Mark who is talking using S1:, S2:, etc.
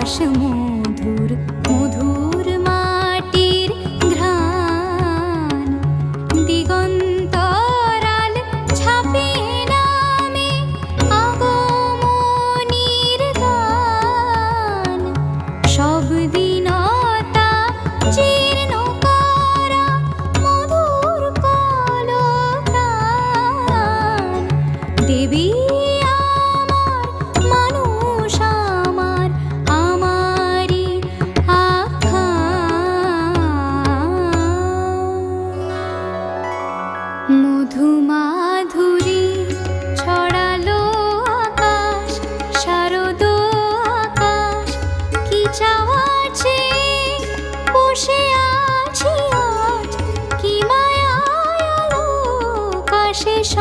S1: বাতাস মধুর মধুর মাটির ঘ্রাণ দিগন্তরাল ছাপিয়ে নামে আগমনীর গান সব দিনতা জীর্ণ করা মধুর কলতান দেবী